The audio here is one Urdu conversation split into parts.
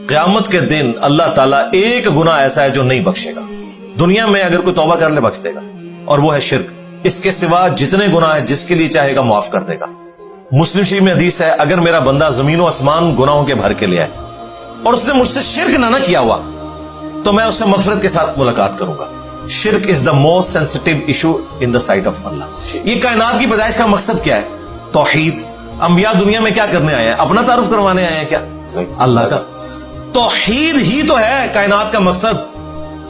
قیامت کے دن اللہ تعالیٰ ایک گناہ ایسا ہے جو نہیں بخشے گا. دنیا میں اگر کوئی توبہ کر لے بخش دے گا, اور وہ ہے شرک. اس کے سوا جتنے گناہ ہیں جس کے لیے چاہے گا معاف کر دے گا. مسلم شریف میں حدیث ہے, اگر میرا بندہ زمین و آسمان گناہوں کے بھر کے لے آئے اور اس نے مجھ سے شرک نہ کیا ہوا تو میں اس سے مغفرت کے ساتھ ملاقات کروں گا. شرک is the most sensitive issue in the sight of اللہ. یہ کائنات کی پیدائش کا مقصد کیا ہے؟ توحید. انبیاء دنیا میں کیا کرنے آئے ہیں؟ اپنا تعارف کروانے آئے ہیں کیا؟ اللہ کا. توحید ہی تو ہے کائنات کا مقصد.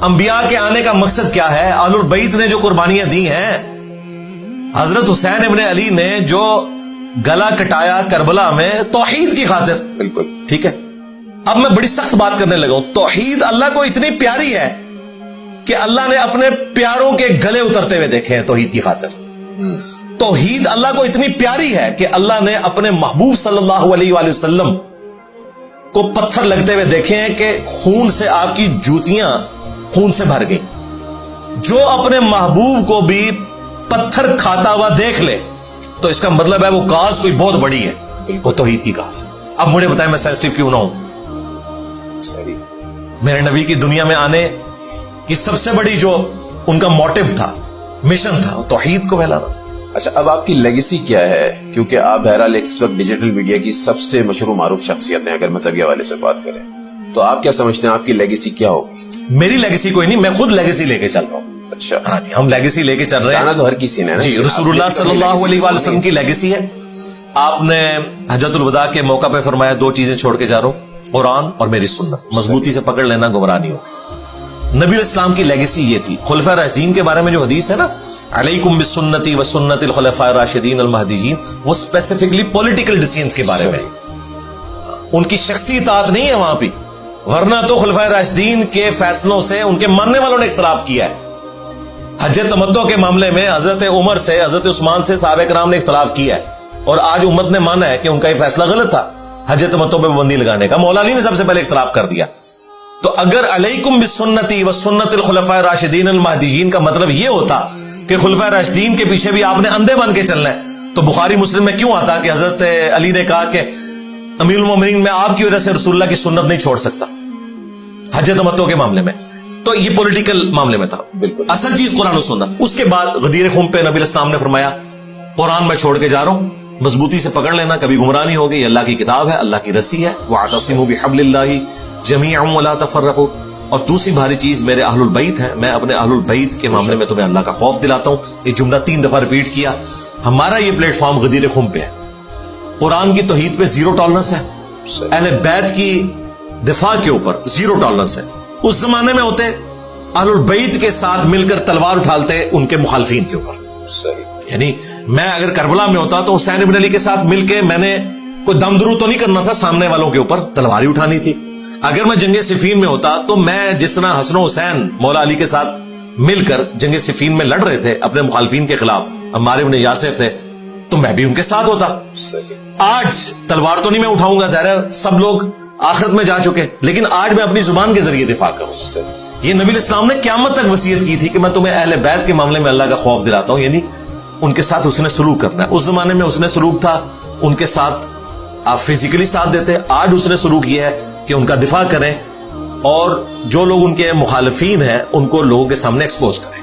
انبیاء کے آنے کا مقصد کیا ہے؟ اہل البیت نے جو قربانیاں دی ہیں, حضرت حسین ابن علی نے جو گلا کٹایا کربلا میں توحید کی خاطر. بالکل ٹھیک ہے. اب میں بڑی سخت بات کرنے لگا ہوں. توحید اللہ کو اتنی پیاری ہے کہ اللہ نے اپنے پیاروں کے گلے اترتے ہوئے دیکھے ہیں توحید کی خاطر. توحید اللہ کو اتنی پیاری ہے کہ اللہ نے اپنے محبوب صلی اللہ علیہ وآلہ وسلم کو پتھر لگتے ہوئے دیکھے ہیں کہ خون سے آپ کی جوتیاں خون سے بھر گئی. جو اپنے محبوب کو بھی پتھر کھاتا ہوا دیکھ لے تو اس کا مطلب ہے وہ کاز کوئی بہت بڑی ہے, وہ توحید کی کاز ہے. اب مجھے بتائیں میں سینسٹیو کیوں نہ ہوں؟ میرے نبی کی دنیا میں آنے کی سب سے بڑی جو ان کا موٹیو تھا, مشن تھا, توحید کو پھیلانا تھا. اچھا, اب آپ کی لیگیسی کیا ہے؟ کیونکہ آپ بہرحال اس وقت ڈیجیٹل میڈیا کی سب سے مشہور معروف شخصیت ہیں اگر مذہبی حوالے سے بات کریں, تو آپ کیا سمجھتے ہیں آپ کی لیگیسی کیا ہوگی؟ میری لیگیسی کوئی نہیں, میں خود لیگیسی لے کے چل رہا ہوں. اچھا, ہاں جی, ہم لیگیسی لے کے چل رہے ہیں. جانا تو ہر کسی نے جی, رسول اللہ صلی اللہ علیہ وآلہ وسلم کی لیگیسی ہے. آپ نے حجۃ الوداع کے موقع پہ فرمایا دو چیزیں چھوڑ کے جا رہا ہوں, قرآن اور میری سنت. مضبوطی سے پکڑ لینا, گمراہ نہیں ہوگا. نبی اسلام کی لیگیسی یہ تھی. خلفاء راشدین کے بارے میں جو حدیث ہے نا, علیکم بسنتی و سنت الخلفاء الراشدین المہدیین, وہ اسپیسیفکلی پولیٹیکل ڈیسیژنز کے بارے میں. ان کی شخصی اطاعت نہیں ہے وہاں پہ, ورنہ تو خلفاء راشدین کے فیصلوں سے ان کے ماننے والوں نے اختلاف کیا ہے. حج تمتع کے معاملے میں حضرت عمر سے, حضرت عثمان سے صحابہ کرام نے اختلاف کیا ہے, اور آج امت نے مانا ہے کہ ان کا یہ فیصلہ غلط تھا حج تمتع پہ پابندی لگانے کا. مولا علی نے سب سے پہلے اختلاف کر دیا. تو اگر علیکم بسنتی و سنت الخلفاء الراشدین المہدیین کا مطلب یہ ہوتا کہ خلفاء راشدین کے پیچھے بھی آپ نے اندھے بن کے چلنا ہے, تو بخاری مسلم میں کیوں آتا کہ حضرت علی نے کہا کہ امیر المومنین میں آپ کی وجہ سے رسول اللہ کی سنت نہیں چھوڑ سکتا حج تمتع کے معاملے میں. تو یہ پولیٹیکل معاملے میں تھا. بالکل اصل چیز قرآن و سنت. اس کے بعد غدیر خم پہ نبی اسلام نے فرمایا قرآن میں چھوڑ کے جا رہا ہوں, مضبوطی سے پکڑ لینا, کبھی گمراہ نہیں ہوگی. یہ اللہ کی کتاب ہے, اللہ کی رسی ہے. وَاعْتَصِمُوا بِحَبْلِ اللَّهِ جَمِيعًا وَلَا تَفَرَّقُوا. اور دوسری بھاری چیز میرے اہل البیت ہیں, میں اپنے اہل البیت کے معاملے میں تمہیں اللہ کا خوف دلاتا ہوں. یہ جملہ 3 دفعہ ریپیٹ کیا. ہمارا یہ پلیٹ فارم غدیر خم پہ ہے. قرآن کی توحید پہ زیرو ٹالرنس ہے, اہل بیت کی دفاع کے اوپر زیرو ٹالرنس ہے. اس زمانے میں ہوتے اہل البیت کے ساتھ مل کر تلوار اٹھالتے ان کے مخالفین کے اوپر. یعنی میں اگر کربلا میں ہوتا تو حسین ابن علی کے ساتھ مل کے میں نے کوئی دم درو تو نہیں کرنا تھا, سامنے والوں کے اوپر تلوار ہی اٹھانی تھی. اگر میں جنگ صفین میں ہوتا تو میں جس طرح حسن و حسین مولا علی کے ساتھ مل کر جنگ صفین میں لڑ رہے تھے اپنے مخالفین کے خلاف, عمار ابن یاسر تھے, تو میں بھی ان کے ساتھ ہوتا. آج تلوار تو نہیں میں اٹھاؤں گا, ظاہر ہے سب لوگ آخرت میں جا چکے, لیکن آج میں اپنی زبان کے ذریعے دفاع کروں. یہ نبی الاسلام نے قیامت تک وصیت کی تھی کہ میں تمہیں اہل بیت کے معاملے میں اللہ کا خوف دلاتا ہوں, یعنی ان کے ساتھ اس نے سلوک کرنا ہے. اس زمانے میں اس نے سلوک تھا ان کے ساتھ آپ فزیکلی ساتھ دیتے, آج اس نے سلوک یہ ہے کہ ان کا دفاع کریں اور جو لوگ ان کے مخالفین ہیں ان کو لوگوں کے سامنے ایکسپوز کریں.